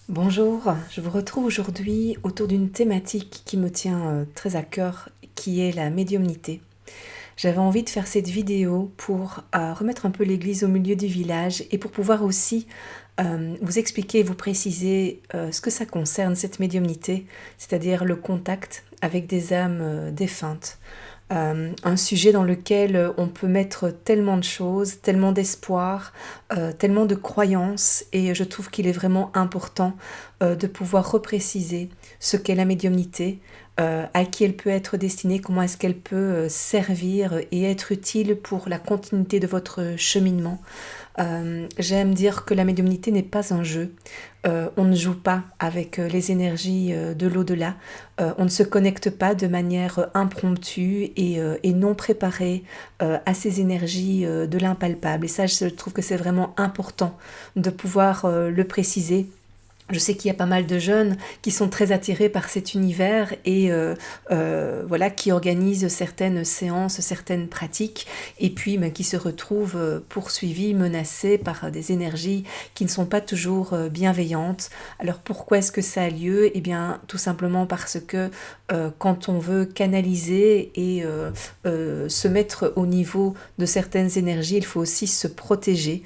Bonjour, je vous retrouve aujourd'hui autour d'une thématique qui me tient très à cœur, qui est la médiumnité. J'avais envie de faire cette vidéo pour remettre un peu l'église au milieu du village et pour pouvoir aussi vous expliquer et vous préciser ce que ça concerne, cette médiumnité, c'est-à-dire le contact avec des âmes défuntes. Un sujet dans lequel on peut mettre tellement de choses, tellement d'espoir, tellement de croyances, et je trouve qu'il est vraiment important de pouvoir repréciser ce qu'est la médiumnité, à qui elle peut être destinée, comment est-ce qu'elle peut servir et être utile pour la continuité de votre cheminement. J'aime dire que la médiumnité n'est pas un jeu. On ne joue pas avec les énergies de l'au-delà. On ne se connecte pas de manière impromptue et non préparée à ces énergies de l'impalpable. Et ça, je trouve que c'est vraiment important de pouvoir le préciser. Je sais qu'il y a pas mal de jeunes qui sont très attirés par cet univers et voilà, qui organisent certaines séances, certaines pratiques, et puis qui se retrouvent poursuivis, menacés par des énergies qui ne sont pas toujours bienveillantes. Alors pourquoi est-ce que ça a lieu? Eh bien, tout simplement parce que quand on veut canaliser et se mettre au niveau de certaines énergies, il faut aussi se protéger.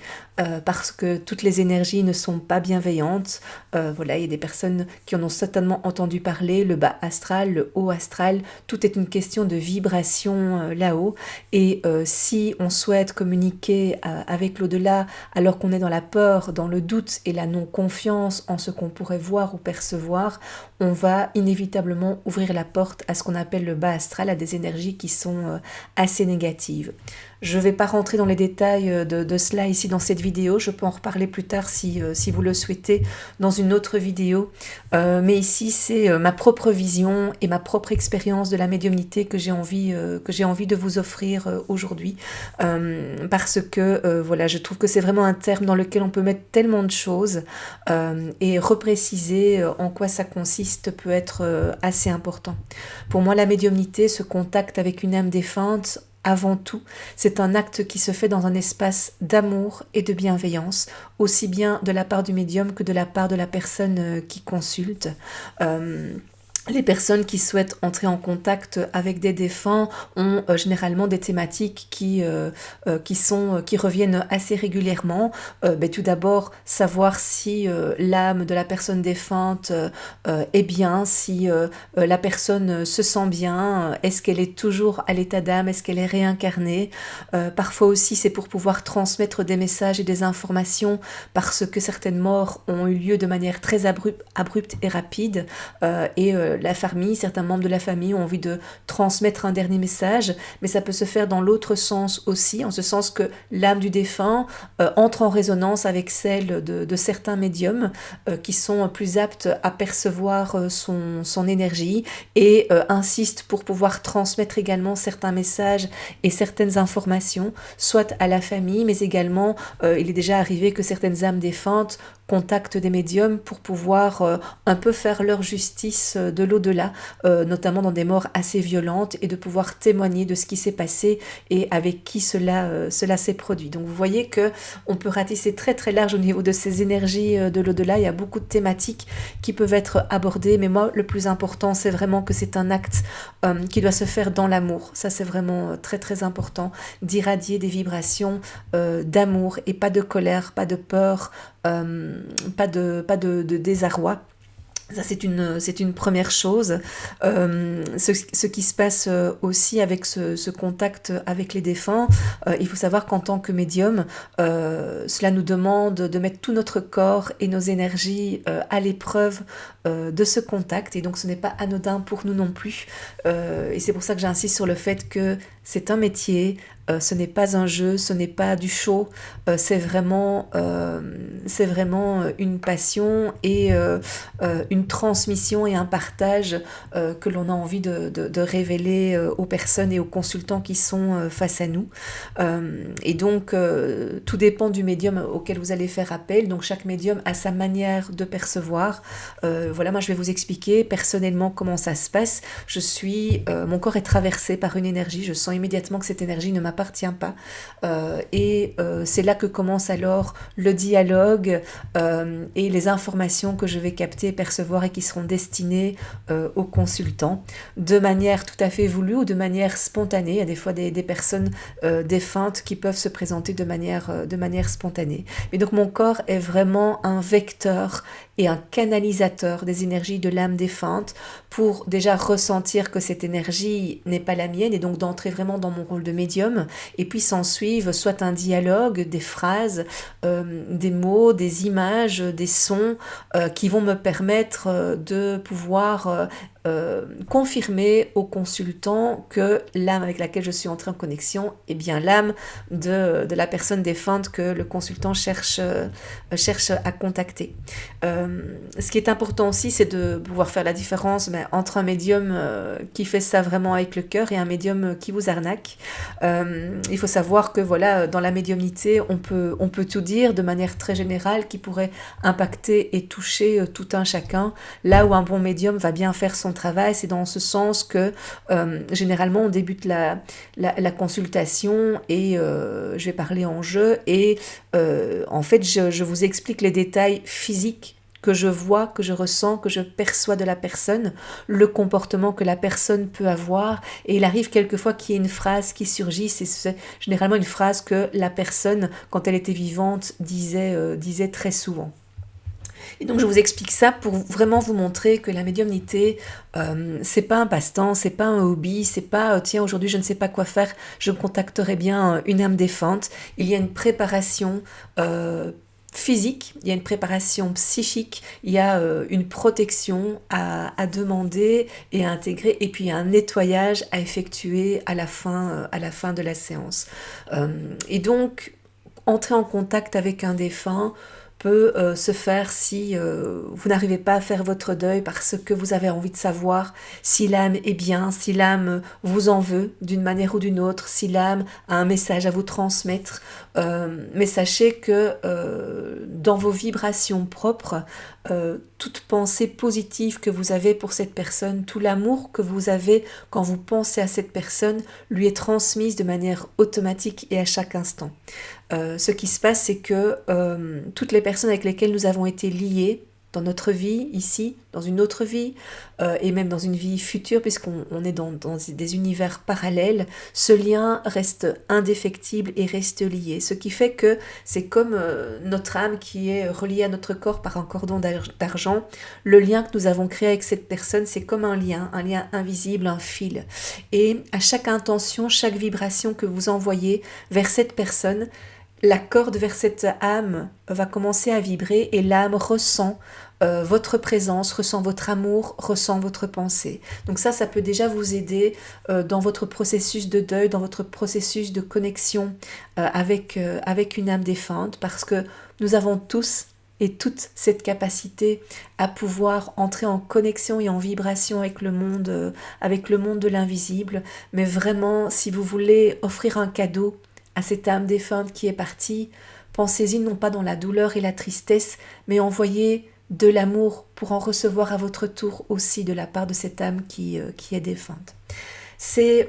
Parce que toutes les énergies ne sont pas bienveillantes. Voilà, il y a des personnes qui en ont certainement entendu parler, le bas astral, le haut astral, tout est une question de vibration là-haut. Et si on souhaite communiquer avec l'au-delà, alors qu'on est dans la peur, dans le doute et la non-confiance en ce qu'on pourrait voir ou percevoir, on va inévitablement ouvrir la porte à ce qu'on appelle le bas astral, à des énergies qui sont assez négatives. Je ne vais pas rentrer dans les détails de cela ici dans cette vidéo, je peux en reparler plus tard si vous le souhaitez dans une autre vidéo. Mais ici c'est ma propre vision et ma propre expérience de la médiumnité que j'ai envie de vous offrir aujourd'hui. Parce que voilà, je trouve que c'est vraiment un terme dans lequel on peut mettre tellement de choses et repréciser en quoi ça consiste peut être assez important. Pour moi, la médiumnité, ce contact avec une âme défunte, avant tout, c'est un acte qui se fait dans un espace d'amour et de bienveillance, aussi bien de la part du médium que de la part de la personne qui consulte. Les personnes qui souhaitent entrer en contact avec des défunts ont généralement des thématiques qui reviennent assez régulièrement. Tout d'abord, savoir si l'âme de la personne défunte est bien, si la personne se sent bien, est-ce qu'elle est toujours à l'état d'âme, est-ce qu'elle est réincarnée. Parfois aussi, c'est pour pouvoir transmettre des messages et des informations parce que certaines morts ont eu lieu de manière très abrupte et rapide et la famille, certains membres de la famille ont envie de transmettre un dernier message, mais ça peut se faire dans l'autre sens aussi, en ce sens que l'âme du défunt entre en résonance avec celle de certains médiums qui sont plus aptes à percevoir son énergie et insistent pour pouvoir transmettre également certains messages et certaines informations, soit à la famille, mais également il est déjà arrivé que certaines âmes défuntes contactent des médiums pour pouvoir un peu faire leur justice de l'au-delà, notamment dans des morts assez violentes, et de pouvoir témoigner de ce qui s'est passé et avec qui cela s'est produit. Donc vous voyez que on peut ratisser très très large au niveau de ces énergies de l'au-delà. Il y a beaucoup de thématiques qui peuvent être abordées, mais moi le plus important c'est vraiment que c'est un acte qui doit se faire dans l'amour. Ça c'est vraiment très très important, d'irradier des vibrations d'amour et pas de colère, pas de peur, pas de désarroi. Ça, c'est une première chose. Ce qui se passe aussi avec ce contact avec les défunts, il faut savoir qu'en tant que médium, cela nous demande de mettre tout notre corps et nos énergies à l'épreuve de ce contact. Et donc, ce n'est pas anodin pour nous non plus. Et c'est pour ça que j'insiste sur le fait que c'est un métier, ce n'est pas un jeu, ce n'est pas du show, c'est vraiment une passion et une transmission et un partage que l'on a envie de révéler aux personnes et aux consultants qui sont face à nous. Et donc, tout dépend du médium auquel vous allez faire appel. Donc, chaque médium a sa manière de percevoir. Voilà, moi, je vais vous expliquer personnellement comment ça se passe. Mon corps est traversé par une énergie. Je sens immédiatement que cette énergie ne m'appartient pas. C'est là que commence alors le dialogue et les informations que je vais capter, percevoir et qui seront destinées aux consultants de manière tout à fait voulue ou de manière spontanée. Il y a des fois des personnes défuntes qui peuvent se présenter de manière spontanée. Mais donc mon corps est vraiment un vecteur et un canalisateur des énergies de l'âme défunte pour déjà ressentir que cette énergie n'est pas la mienne et donc d'entrer vraiment dans mon rôle de médium, et puis s'en suivent soit un dialogue, des phrases, des mots, des images, des sons qui vont me permettre de pouvoir confirmer au consultant que l'âme avec laquelle je suis entrée en connexion est bien l'âme de la personne défunte que le consultant cherche à contacter. Ce qui est important aussi, c'est de pouvoir faire la différence entre un médium qui fait ça vraiment avec le cœur et un médium qui vous arnaque. Il faut savoir que voilà, dans la médiumnité, on peut tout dire de manière très générale qui pourrait impacter et toucher tout un chacun. Là où un bon médium va bien faire son travail, c'est dans ce sens que généralement on débute la consultation et je vais parler en jeu et en fait je vous explique les détails physiques que je vois, que je ressens, que je perçois de la personne, le comportement que la personne peut avoir, et il arrive quelquefois qu'il y ait une phrase qui surgisse, et c'est généralement une phrase que la personne, quand elle était vivante, disait très souvent. Et donc je vous explique ça pour vraiment vous montrer que la médiumnité, c'est pas un passe-temps, c'est pas un hobby, c'est pas tiens aujourd'hui je ne sais pas quoi faire, je contacterai bien une âme défunte. Il y a une préparation physique, il y a une préparation psychique, il y a une protection à demander et à intégrer, et puis un nettoyage à effectuer à la fin de la séance. Et donc entrer en contact avec un défunt peut se faire si vous n'arrivez pas à faire votre deuil parce que vous avez envie de savoir si l'âme est bien, si l'âme vous en veut d'une manière ou d'une autre, si l'âme a un message à vous transmettre. Mais sachez que dans vos vibrations propres, toute pensée positive que vous avez pour cette personne, tout l'amour que vous avez quand vous pensez à cette personne, lui est transmise de manière automatique et à chaque instant. Ce qui se passe, c'est que toutes les personnes avec lesquelles nous avons été liés dans notre vie, ici, dans une autre vie, et même dans une vie future, puisqu'on est dans des univers parallèles, ce lien reste indéfectible et reste lié. Ce qui fait que c'est comme notre âme qui est reliée à notre corps par un cordon d'argent. Le lien que nous avons créé avec cette personne, c'est comme un lien invisible, un fil. Et à chaque intention, chaque vibration que vous envoyez vers cette personne, la corde vers cette âme va commencer à vibrer et l'âme ressent votre présence, ressent votre amour, ressent votre pensée. Donc ça peut déjà vous aider dans votre processus de deuil, dans votre processus de connexion avec une âme défunte, parce que nous avons tous et toute cette capacité à pouvoir entrer en connexion et en vibration avec le monde de l'invisible. Mais vraiment, si vous voulez offrir un cadeau à cette âme défunte qui est partie, pensez-y non pas dans la douleur et la tristesse, mais envoyez de l'amour pour en recevoir à votre tour aussi de la part de cette âme qui est défunte. C'est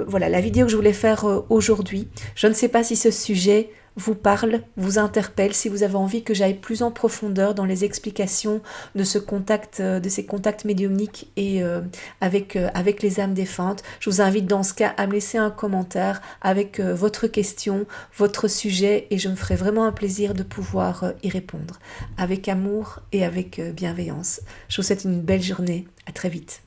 voilà la vidéo que je voulais faire aujourd'hui. Je ne sais pas si ce sujet vous parle, vous interpelle, si vous avez envie que j'aille plus en profondeur dans les explications de ces contacts médiumniques et avec les âmes défuntes. Je vous invite dans ce cas à me laisser un commentaire avec votre question, votre sujet, et je me ferai vraiment un plaisir de pouvoir y répondre avec amour et avec bienveillance. Je vous souhaite une belle journée, à très vite.